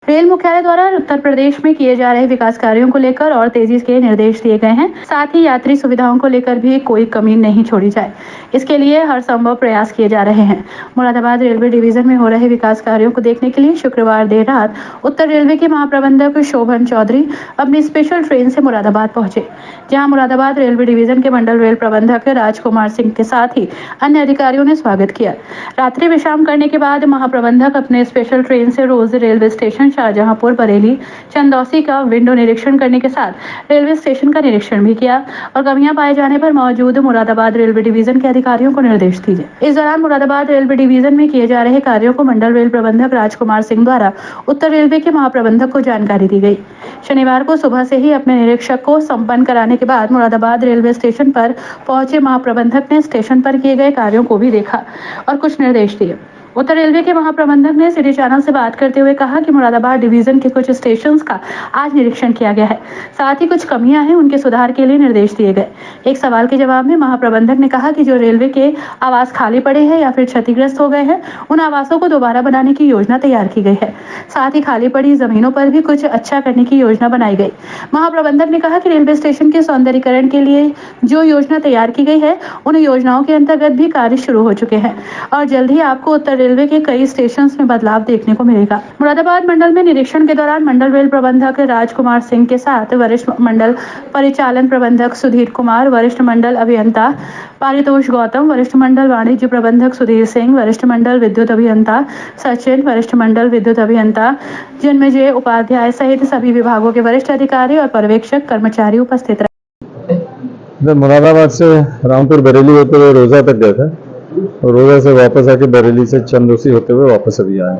Rail मुख्यालय द्वारा उत्तर प्रदेश में किए जा रहे विकास कार्यों को लेकर और तेजी के निर्देश दिए गए हैं। साथ ही यात्री सुविधाओं को लेकर भी कोई कमी नहीं छोड़ी जाए, इसके लिए हर संभव प्रयास किए जा रहे हैं। मुरादाबाद रेलवे डिवीजन में हो रहे विकास कार्यों को देखने के लिए शुक्रवार देर रात उत्तर रेलवे के महाप्रबंधक शोभन चौधरी अपनी स्पेशल ट्रेन से मुरादाबाद पहुंचे, जहां मुरादाबाद रेलवे डिवीजन के मंडल रेल प्रबंधक राजकुमार सिंह के साथ ही अन्य अधिकारियों ने स्वागत किया। रात्रि विश्राम करने के बाद महाप्रबंधक अपने स्पेशल ट्रेन से रोज रेलवे स्टेशन शाहजहांपुर, बरेली, चंदौसी का विंडो निरीक्षण करने के साथ रेलवे स्टेशन का निरीक्षण भी किया और कमियां पाए जाने पर मौजूद मुरादाबाद रेलवे डिवीजन के अधिकारियों को निर्देश दिए। इस दौरान मुरादाबाद रेलवे डिवीजन में किए जा रहे कार्यों को मंडल रेल प्रबंधक राजकुमार सिंह द्वारा उत्तर रेलवे के महाप्रबंधक को जानकारी दी गई। शनिवार को सुबह से ही अपने निरीक्षक को संपन्न कराने के बाद मुरादाबाद रेलवे स्टेशन पर पहुंचे महाप्रबंधक ने स्टेशन पर किए गए कार्यों को भी देखा और कुछ निर्देश दिए। उत्तर रेलवे के महाप्रबंधक ने सिटी चैनल से बात करते हुए कहा कि मुरादाबाद डिवीजन के कुछ स्टेशंस का आज निरीक्षण किया गया है, साथ ही कुछ कमियां हैं, उनके सुधार के लिए निर्देश दिए गए। एक सवाल के जवाब में महाप्रबंधक ने कहा कि जो रेलवे के आवास खाली पड़े हैं या फिर क्षतिग्रस्त हो गए हैं, उन आवासों को दोबारा बनाने की योजना तैयार की गई है। साथ ही खाली पड़ी जमीनों पर भी कुछ अच्छा करने की योजना बनाई गई। महाप्रबंधक ने कहा कि रेलवे स्टेशन के सौंदर्यीकरण के लिए जो योजना तैयार की गई है, उन योजनाओं के अंतर्गत भी कार्य शुरू हो चुके हैं और जल्द ही आपको उत्तर रेलवे के कई स्टेशंस में बदलाव देखने को मिलेगा। मुरादाबाद मंडल में निरीक्षण के दौरान मंडल रेल प्रबंधक राजकुमार सिंह के साथ वरिष्ठ मंडल परिचालन प्रबंधक सुधीर कुमार, वरिष्ठ मंडल अभियंता पारितोष गौतम, वरिष्ठ मंडल वाणिज्य प्रबंधक सुधीर सिंह, वरिष्ठ मंडल विद्युत अभियंता सचिन, वरिष्ठ मंडल विद्युत अभियंता जन्मजय उपाध्याय सहित सभी विभागों के वरिष्ठ अधिकारी और पर्यवेक्षक कर्मचारी उपस्थित रहे। मुरादाबाद से रामपुर बरेली होते हुए रोजा तक गए थे और रोजा से वापस आके बरेली से चंदौसी होते हुए वापस अभी आए,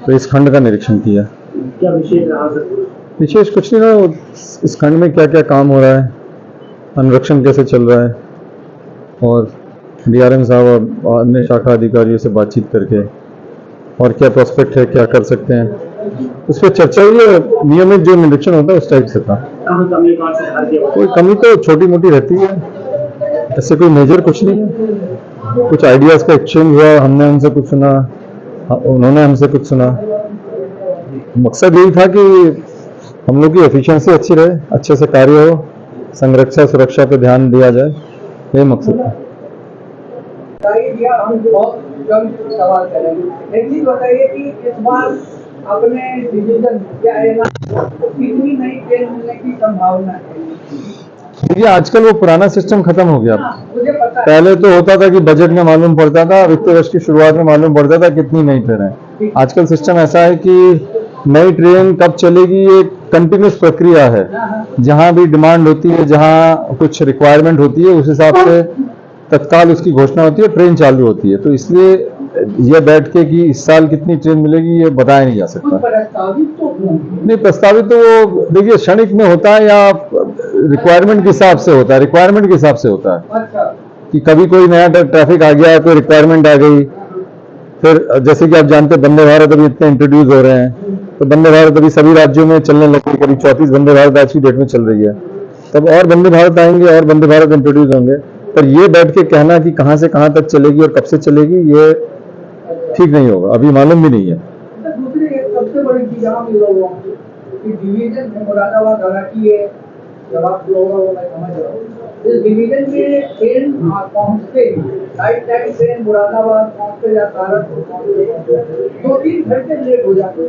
तो इस खंड का निरीक्षण किया। क्या विशेष रहा? विशेष कुछ नहीं रहा, इस खंड में क्या क्या काम हो रहा है, अनुरक्षण कैसे चल रहा है और डीआरएम साहब और अन्य शाखा अधिकारियों से बातचीत करके और क्या प्रोस्पेक्ट है, क्या कर सकते हैं, उस पर चर्चा हुई है। नियमित जो निरीक्षण होता है उस टाइप से था। कोई कमी तो छोटी मोटी रहती है, ऐसे कोई मेजर कुछ नहीं है। कुछ आइडियाज का एक्सचेंज हुआ, हमने उनसे कुछ सुना, उन्होंने हमसे कुछ सुना। मकसद यही था कि हम लोग की एफिशिएंसी अच्छी रहे, अच्छे से कार्य हो, संरक्षा सुरक्षा पे ध्यान दिया जाए, यही मकसद था। हम बहुत कम सवाल करेंगे, एक चीज बताइए कि इस बार अपने डिवीजन क्या है ना, कितनी नई ट्रेन मिलने की संभावना है? देखिए आजकल वो पुराना सिस्टम खत्म हो गया। मुझे पता है। पहले तो होता था कि बजट में मालूम पड़ता था, वित्तीय वर्ष की शुरुआत में मालूम पड़ता था कितनी नई ट्रेन है। आजकल सिस्टम ऐसा है कि नई ट्रेन कब चलेगी ये कंटिन्यूस प्रक्रिया है। जहां भी डिमांड होती है, जहां कुछ रिक्वायरमेंट होती है, उस हिसाब से तत्काल उसकी घोषणा होती है, ट्रेन चालू होती है। तो इसलिए ये बैठ के कि इस साल कितनी ट्रेन मिलेगी ये बताया नहीं जा सकता। नहीं, प्रस्तावित तो वो देखिए क्षणिक में होता है या रिक्वायरमेंट के हिसाब से होता है। रिक्वायरमेंट के हिसाब से होता है कि कभी कोई नया ट्रैफिक आ गया, कोई रिक्वायरमेंट आ गई। फिर जैसे कि आप जानते हैं वंदे भारत अभी इतने इंट्रोड्यूस हो रहे हैं, तो वंदे भारत अभी सभी राज्यों में चलने लगी, करीब 34 वंदे भारत आज की डेट में चल रही है। तब और वंदे भारत आएंगे और वंदे भारत इंट्रोड्यूस होंगे। पर ये बैठ के कहना कि कहां से कहां तक चलेगी और कब से चलेगी ये ठीक नहीं होगा, अभी मालूम भी नहीं है। दूसरी एक सबसे बड़ी चीज हम लोगों की डिवीजन मुरादाबाद हालांकि ये जवाब जो होगा वो मैं समझ रहा हूँ। इस डिवीजन में ट्रेन पहुँचते टाइम ट्रेन मुरादाबाद पहुँचते या सहारनपुर पहुँचते 2-3 घंटे लेट हो जाते हैं।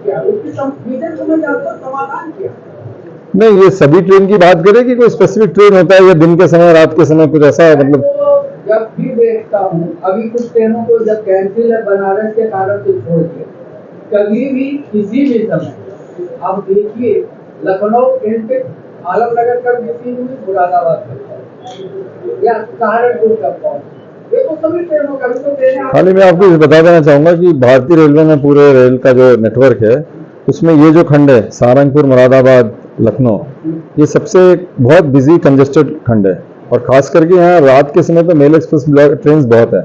क्या उसकी डिवीजन समझ आता समाधान क्या? नहीं, ये सभी ट्रेन की बात करें कि कोई स्पेसिफिक ट्रेन होता है या दिन के समय रात के समय कुछ ऐसा है? मतलब जब भी देखता हूँ अभी कुछ ट्रेनों को जब कैंसिल है बनारस के कारण से छोड़ के, कभी भी किसी भी समय आप देखिए लखनऊ आलमनगर का बुकिंग हुई, मुरादाबाद या सहारनपुर का पहुंच, ये तो सभी ट्रेनों का तो ट्रेन। खाली मैं आपको बता देना चाहूंगा कि भारतीय रेलवे में पूरे रेल का जो नेटवर्क है उसमें ये जो खंड है सहारनपुर, मुरादाबाद, लखनऊ, ये सबसे बहुत बिजी कंजेस्टेड खंड है। और खास करके यहाँ रात के समय पे मेल एक्सप्रेस ट्रेन बहुत है।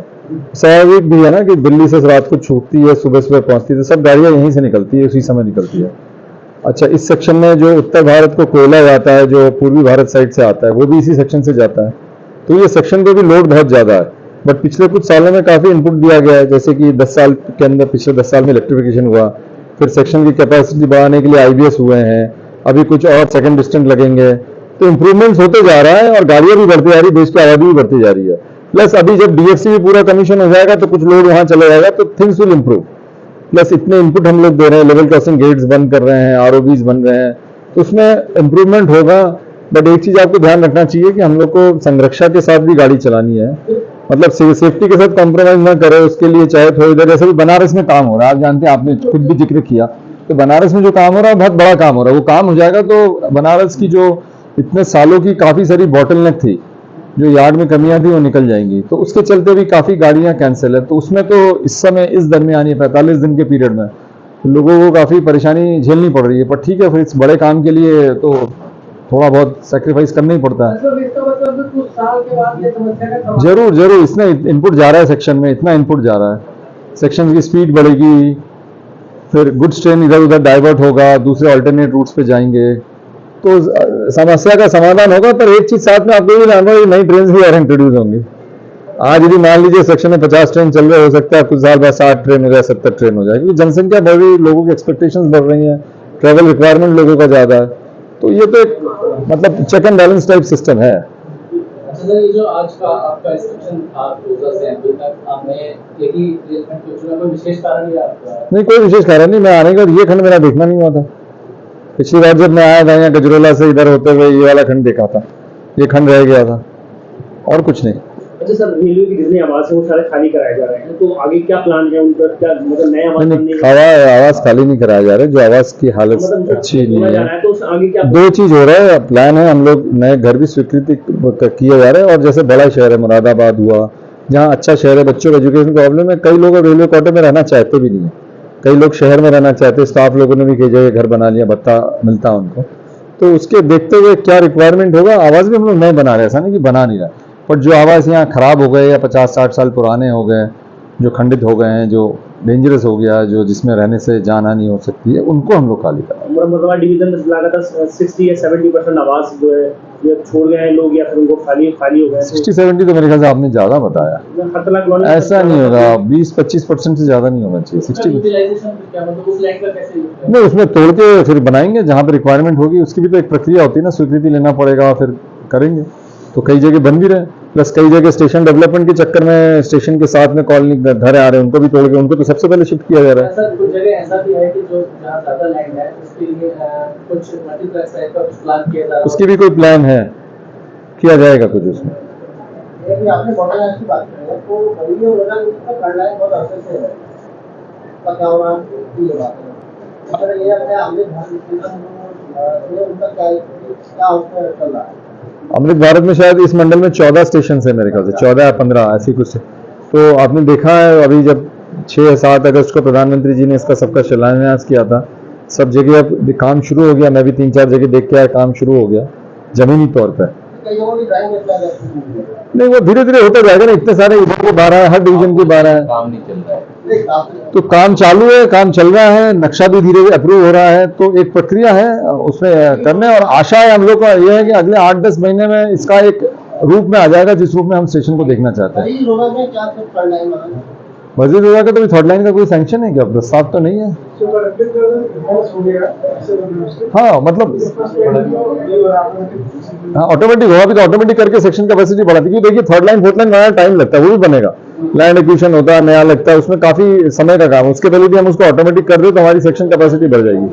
स्वाभाविक भी है ना कि दिल्ली से रात को छूटती है, सुबह सुबह पहुंचती है, तो सब गाड़ियां यहीं से निकलती है, उसी समय निकलती है। अच्छा, इस सेक्शन में जो उत्तर भारत को कोयला जाता है, जो पूर्वी भारत साइड से आता है, वो भी इसी सेक्शन से जाता है। तो ये सेक्शन पे भी लोड बहुत ज्यादा है। बट पिछले कुछ सालों में काफी इनपुट दिया गया है, जैसे कि 10 साल के अंदर, पिछले 10 साल में इलेक्ट्रिफिकेशन हुआ, फिर सेक्शन की कैपेसिटी बढ़ाने के लिए IBS हुए हैं, अभी कुछ और सेकंड डिस्टेंट लगेंगे, तो इंप्रूवमेंट्स होते जा रहा है और गाड़ियां भी बढ़ती जा रही है, देश की आबादी भी बढ़ती जा रही है। प्लस अभी जब DFC भी पूरा कमीशन हो जाएगा तो कुछ लोग वहां चले जाएगा, तो थिंग्स विल इंप्रूव। प्लस इतने इनपुट हम लोग दे रहे हैं, लेवल क्रॉसिंग गेट्स बंद कर रहे हैं, ROBs बन रहे हैं, तो उसमें इंप्रूवमेंट होगा। बट एक चीज आपको ध्यान रखना चाहिए कि हम लोग को संरक्षा के साथ भी गाड़ी चलानी है, मतलब सेफ्टी के साथ कॉम्प्रोमाइज ना करे। उसके लिए चाहे थोड़ी देर, जैसे भी बनारस में काम हो रहा है, आप जानते हैं, आपने खुद भी जिक्र किया, तो बनारस में जो काम हो रहा है बहुत बड़ा काम हो रहा है। वो काम हो जाएगा तो बनारस की जो इतने सालों की काफी सारी बॉटलनेक थी, जो यार्ड में कमियां थी, वो निकल जाएंगी। तो उसके चलते भी काफी गाड़ियां कैंसिल है। तो उसमें तो इस समय इस दरमियान 45 दिन के पीरियड में लोगों को काफी परेशानी झेलनी पड़ रही है। पर ठीक है, फिर इस बड़े काम के लिए तो थोड़ा बहुत सेक्रीफाइस करना ही पड़ता है। इसका मतलब कुछ साल के बाद ये समस्या का जरूर जरूर इसमें इनपुट जा रहा है, सेक्शन में इतना इनपुट जा रहा है, सेक्शन की स्पीड बढ़ेगी, फिर गुड्स ट्रेन इधर उधर डाइवर्ट होगा, दूसरे अल्टरनेट रूट्स पे जाएंगे, तो समस्या का समाधान होगा। पर एक चीज साथ में आपको भी जानना है, नई ट्रेन भी और इंट्रोड्यूस होंगी। आज यदि मान लीजिए सेक्शन में 50 ट्रेन चल रहे, हो सकता है कुछ साल बाद 60 ट्रेन हो जाए, 70 ट्रेन हो जाए, क्योंकि जनसंख्या बढ़ रही है, लोगों की एक्सपेक्टेशंस बढ़ रही हैं, ट्रेवल रिक्वायरमेंट लोगों का ज्यादा है। तो ये तो एक मतलब check and balance type system है। अच्छा सर, ये जो आज का आपका इंस्ट्रक्शन था 2000 से अभी तक, आपने एक ही रेलखंड को चुना, कोई विशेष कारण या नहीं, कोई विशेष कारण नहीं। मैं आने के बाद ये खंड मेरा देखना नहीं हुआ था। पिछली बार जब मैं आया था यहाँ गजरोला से इधर होते हुए ये वाला खंड देखा था, ये खंड रह गया था, और कुछ नहीं। अच्छा सर, रेलवे की जितने आवास है वो सारे खाली कराए जा रहे हैं, तो आगे क्या प्लान है उनका? क्या मतलब नए आवास बनने का? आवास खाली नहीं कराया जा रहा है, जो आवास की हालत मतलब अच्छी नहीं है। तो आगे क्या दो चीज हो रहा है, प्लान है, हम लोग नए घर भी स्वीकृति किए जा रहे हैं। और जैसे बड़ा शहर है मुरादाबाद हुआ, जहाँ अच्छा शहर है, बच्चों को एजुकेशन प्रॉब्लम है, कई लोग रेलवे क्वार्टर में रहना चाहते भी नहीं है, कई लोग शहर में रहना चाहते हैं। स्टाफ लोगों ने भी कई जगह घर बना लिया, भत्ता मिलता है उनको। तो उसके देखते हुए क्या रिक्वायरमेंट होगा, आवास भी हम लोग नए बना रहे हैं, ऐसा नहीं कि बना नहीं रहा। पर जो आवास यहाँ खराब हो गए या 50-60 साल पुराने हो गए, जो खंडित हो गए हैं, जो डेंजरस हो गया, जो जिसमें रहने से जान हानि हो सकती है, उनको हम लोग खाली करें। मुरादाबाद डिवीजन में लगातार 60 या 70% आवास जो है ये छोड़ गए हैं लोग, या फिर उनको खाली हो गए। 60-70 तो मेरे ख्याल से आपने ज्यादा बताया, खतला कॉलोनी ऐसा नहीं होगा। 20-25% से ज्यादा नहीं होना चाहिए। 60 यूटिलाइजेशन क्या मतलब, उस लैंड का कैसे यूज करें? नहीं, उसमें तोड़ के फिर बनाएंगे जहाँ पे रिक्वायरमेंट होगी। उसकी भी तो एक प्रक्रिया होती है ना, स्वीकृति लेना पड़ेगा, फिर करेंगे। तो कई जगह बन भी रहे, प्लस कई जगह स्टेशन डेवलपमेंट के चक्कर में स्टेशन के साथ में कॉलोनी घर आ रहे हैं, उनको भी तोड़ के उनको तो सबसे पहले शिफ्ट किया जा रहा है। सर कुछ जगह ऐसा भी है कि जो जहाँ ज्यादा लैंड है उसके लिए कुछ मल्टीप्लेक्स टाइप का कुछ प्लान किया जा रहा है। उसकी भी कोई प्लान है, किया जाएगा कुछ उसमें। आपने बॉर्डर की बात की है, तो बड़ी रोजाना उसका करना बहुत अरसे से है, उसका क्या हो रहा है ये बात है। सर ये अपने आगे उनका क्या उसमें चल रहा है? अमृत भारत में शायद इस मंडल में 14 स्टेशन है मेरे ख्याल से, 14 या 15 ऐसी कुछ। तो आपने देखा है अभी जब 6 या 7 अगस्त को प्रधानमंत्री जी ने इसका सबका शिलान्यास किया था, सब जगह अब काम शुरू हो गया। मैं भी 3-4 जगह देख के आया, काम शुरू हो गया जमीनी तौर पर। नहीं, वो धीरे धीरे होता जाएगा ना, इतने सारे इधर के 12 है, हर डिवीजन के 12 है, काम नहीं चल रहा है। तो काम चालू है, काम चल रहा है, नक्शा भी धीरे धीरे अप्रूव हो रहा है। तो एक प्रक्रिया है उसमें करने, और आशा है हम लोग का ये है कि अगले 8-10 महीने में इसका एक रूप में आ जाएगा, जिस रूप में हम स्टेशन को देखना चाहते हैं। मस्जिद रोड का तो थर्ड लाइन का कोई सैंक्शन है क्या? प्रस्ताव तो नहीं है। हाँ, मतलब हाँ, ऑटोमेटिक होगा भी, तो ऑटोमेटिक करके सेक्शन कैपेसिटी बढ़ाती है। देखिए थर्ड लाइन फोर्थ लाइन बनाना टाइम लगता है, वो भी बनेगा, लैंड एक्विजिशन होता है, नया लगता है, उसमें काफी समय का काम है। उसके पहले भी हम उसको ऑटोमेटिक कर दे तो हमारी सेक्शन कैपेसिटी बढ़ जाएगी।